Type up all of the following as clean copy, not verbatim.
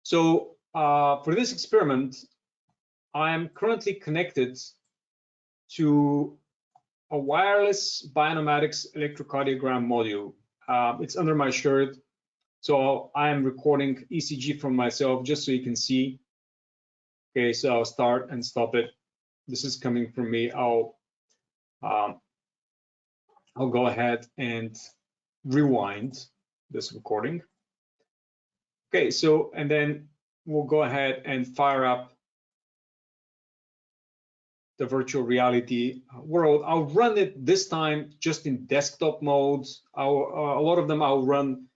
So for this experiment, I am currently connected to a wireless bioinomatics electrocardiogram module. It's under my shirt. So I am recording ECG from myself just so you can see. Okay, so I'll start and stop it. This is coming from me. I'll go ahead and rewind this recording. Okay, so, and then we'll go ahead and fire up the virtual reality world. I'll run it this time just in desktop mode. A lot of them I'll run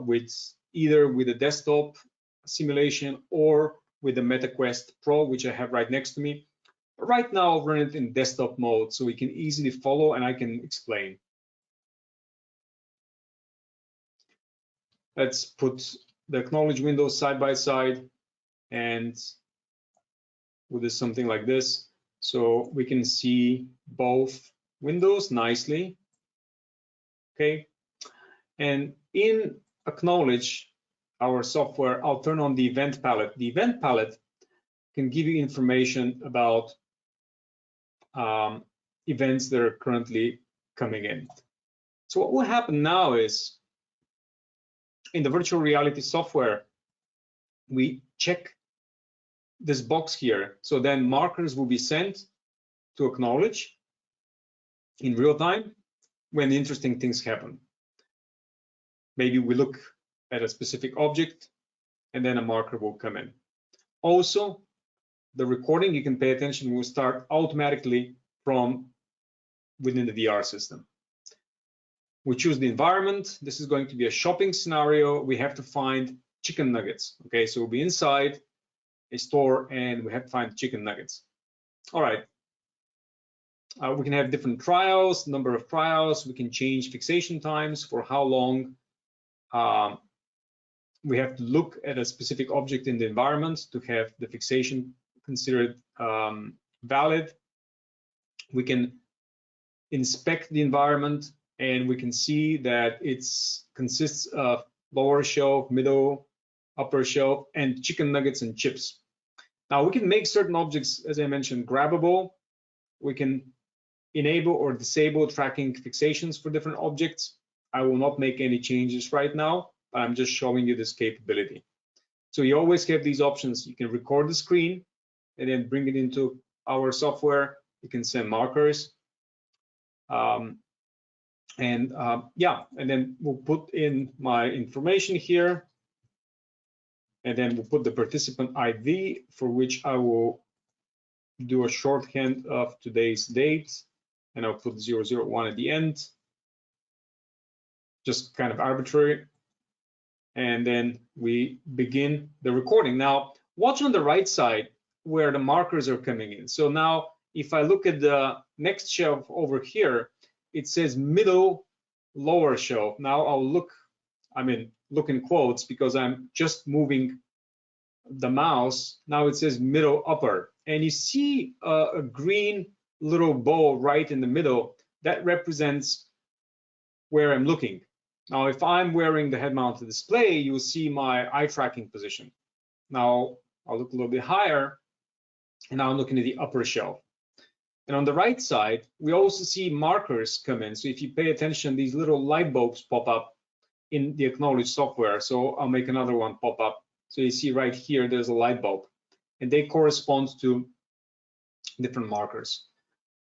with either with a desktop simulation or with the MetaQuest Pro, which I have right next to me. But right now, I'll run it in desktop mode so we can easily follow and I can explain. Let's put the acknowledge windows side by side, and we'll do something like this. So we can see both windows nicely. Okay. And in acknowledge our software, I'll turn on the event palette. The event palette can give you information about events that are currently coming in. So what will happen now is in the virtual reality software, we check this box here. So then markers will be sent to acknowledge in real time when interesting things happen. Maybe we look at a specific object and then a marker will come in. Also, the recording, you can pay attention, will start automatically from within the VR system. We choose the environment. This is going to be a shopping scenario. We have to find chicken nuggets. Okay, so we'll be inside a store and we have to find chicken nuggets. All right. We can have different trials, number of trials. We can change fixation times for how long we have to look at a specific object in the environment to have the fixation considered valid. We can inspect the environment and we can see that it consists of lower shelf, middle, upper shelf, and chicken nuggets and chips. Now we can make certain objects, as I mentioned, grabbable. We can enable or disable tracking fixations for different objects. I will not make any changes right now, but I'm just showing you this capability. So you always have these options. You can record the screen and then bring it into our software. You can send markers. Yeah, and then we'll put in my information here. And then we'll put the participant ID, for which I will do a shorthand of today's date. And I'll put 001 at the end. Just kind of arbitrary. And then we begin the recording. Now, watch on the right side where the markers are coming in. So now, if I look at the next shelf over here, it says middle lower shelf. Now I'll look, look in quotes because I'm just moving the mouse. Now it says middle upper. And you see a green little bow right in the middle. That represents where I'm looking. Now, if I'm wearing the head-mounted display, you'll see my eye tracking position. Now, I'll look a little bit higher, and now I'm looking at the upper shelf. And on the right side, we also see markers come in. So if you pay attention, these little light bulbs pop up in the acknowledge software. So I'll make another one pop up. So you see right here, there's a light bulb, and they correspond to different markers.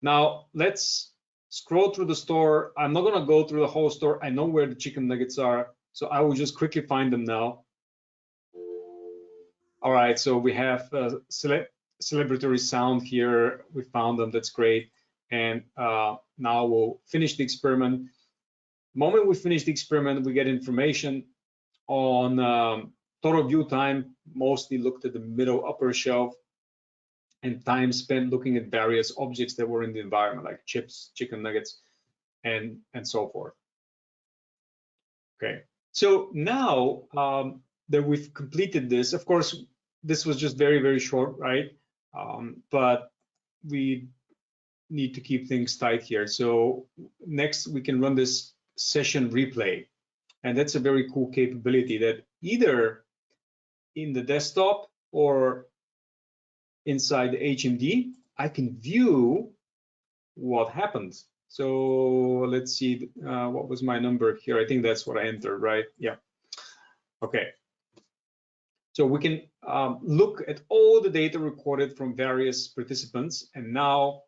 Now, let's scroll through the store. I'm not gonna go through the whole store. I know where the chicken nuggets are, so I will just quickly find them now. All right, so we have celebratory sound here. We found them, that's great. And now we'll finish the experiment. The moment we finish the experiment, we get information on total view time, mostly looked at the middle upper shelf, and time spent looking at various objects that were in the environment, like chips, chicken nuggets, and so forth. Okay, so now that we've completed this, of course, this was just very, very short, right? But we need to keep things tight here. So next we can run this session replay. And that's a very cool capability that either in the desktop or inside the HMD, I can view what happened. So let's see, what was my number here? I think that's what I entered, right? Yeah. Okay. So we can look at all the data recorded from various participants, and now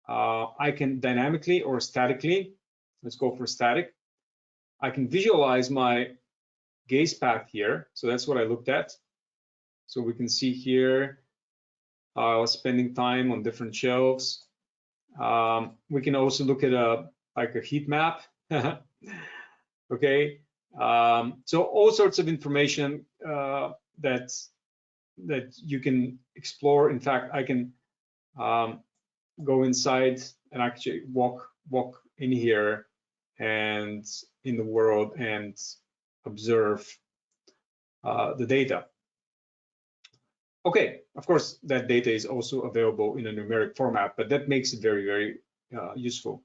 I can dynamically or statically, let's go for static, I can visualize my gaze path here. So that's what I looked at. So we can see here, I was spending time on different shelves. We can also look at like a heat map. Okay, so all sorts of information that you can explore. In fact, I can go inside and actually walk in here and in the world and observe the data. Okay, of course, that data is also available in a numeric format, but that makes it very, very useful.